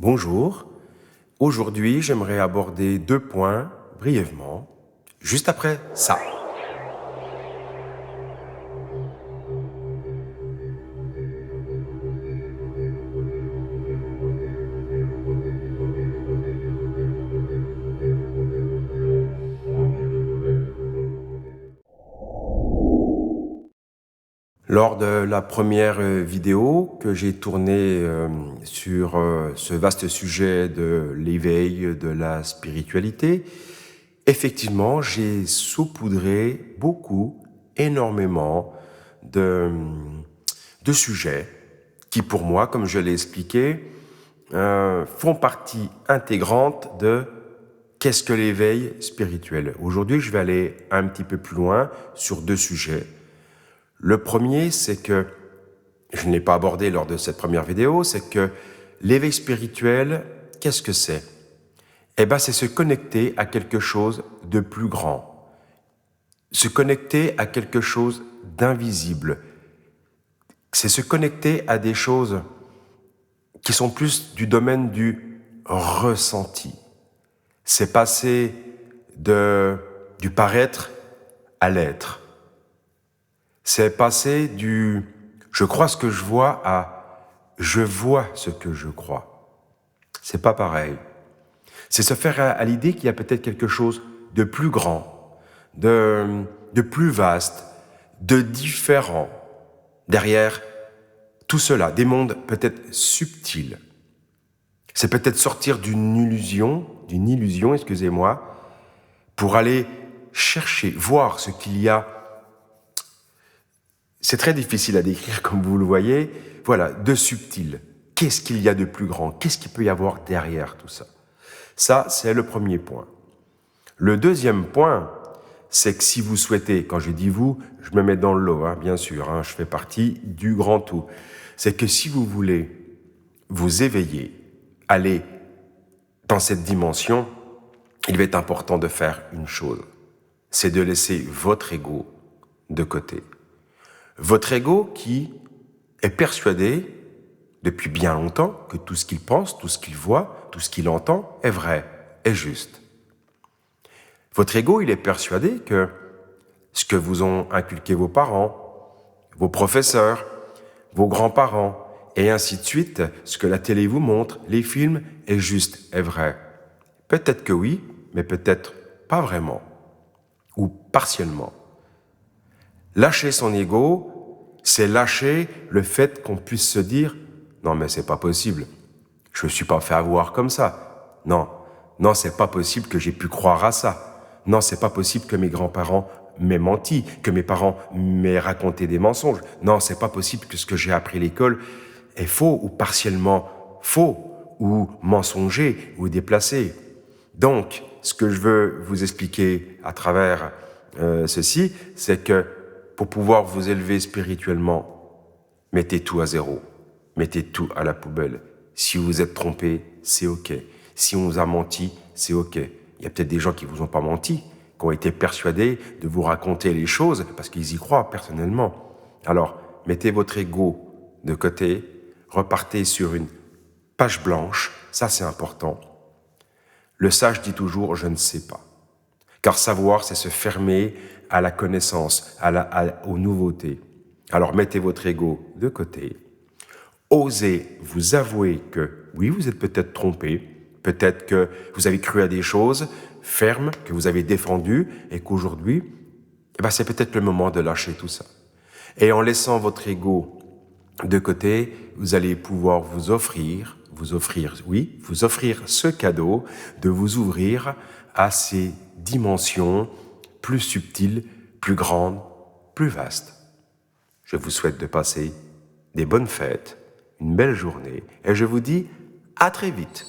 Bonjour, aujourd'hui j'aimerais aborder 2 points brièvement, juste après ça. Lors de la première vidéo que j'ai tournée sur ce vaste sujet de l'éveil, de la spiritualité, effectivement, j'ai saupoudré énormément de sujets qui, pour moi, comme je l'ai expliqué, font partie intégrante de qu'est-ce que l'éveil spirituel. Aujourd'hui, je vais aller un petit peu plus loin sur 2 sujets. Le premier, c'est que, je ne l'ai pas abordé lors de cette première vidéo, c'est que l'éveil spirituel, qu'est-ce que c'est ? C'est se connecter à quelque chose de plus grand, se connecter à quelque chose d'invisible. C'est se connecter à des choses qui sont plus du domaine du ressenti. C'est passer du paraître à l'être. C'est passer du « je crois ce que je vois » à « je vois ce que je crois ». C'est pas pareil. C'est se faire à l'idée qu'il y a peut-être quelque chose de plus grand, de plus vaste, de différent derrière tout cela, des mondes peut-être subtils. C'est peut-être sortir d'une illusion, pour aller chercher, voir ce qu'il y a. C'est très difficile à décrire, comme vous le voyez. Voilà, de subtil. Qu'est-ce qu'il y a de plus grand ? Qu'est-ce qu'il peut y avoir derrière tout ça ? Ça, c'est le premier point. Le deuxième point, c'est que si vous souhaitez, quand je dis vous, je me mets dans le lot, bien sûr, je fais partie du grand tout. C'est que si vous voulez vous éveiller, aller dans cette dimension, il va être important de faire une chose. C'est de laisser votre ego de côté. Votre ego qui est persuadé depuis bien longtemps que tout ce qu'il pense, tout ce qu'il voit, tout ce qu'il entend est vrai, est juste. Votre ego, il est persuadé que ce que vous ont inculqué vos parents, vos professeurs, vos grands-parents, et ainsi de suite, ce que la télé vous montre, les films, est juste, est vrai. Peut-être que oui, mais peut-être pas vraiment, ou partiellement. Lâcher son ego, c'est lâcher le fait qu'on puisse se dire « Non, mais c'est pas possible, je me suis pas fait avoir comme ça. Non, c'est pas possible que j'ai pu croire à ça. Non, c'est pas possible que mes grands-parents m'aient menti, que mes parents m'aient raconté des mensonges. Non, c'est pas possible que ce que j'ai appris à l'école est faux ou partiellement faux ou mensonger ou déplacé. » Donc, ce que je veux vous expliquer à travers ceci, c'est que pour pouvoir vous élever spirituellement, mettez tout à zéro, mettez tout à la poubelle. Si vous êtes trompé, c'est ok. Si on vous a menti, c'est ok. Il y a peut-être des gens qui vous ont pas menti, qui ont été persuadés de vous raconter les choses parce qu'ils y croient personnellement. Alors, mettez votre ego de côté, repartez sur une page blanche, ça c'est important. Le sage dit toujours « je ne sais pas ». Car savoir, c'est se fermer à la connaissance, aux nouveautés. Alors mettez votre ego de côté. Osez vous avouer que, oui, vous êtes peut-être trompé, peut-être que vous avez cru à des choses fermes, que vous avez défendues, et qu'aujourd'hui, c'est peut-être le moment de lâcher tout ça. Et en laissant votre ego de côté, vous allez pouvoir vous offrir ce cadeau de vous ouvrir à ces dimensions plus subtiles, plus grandes, plus vastes. Je vous souhaite de passer des bonnes fêtes, une belle journée, et je vous dis à très vite.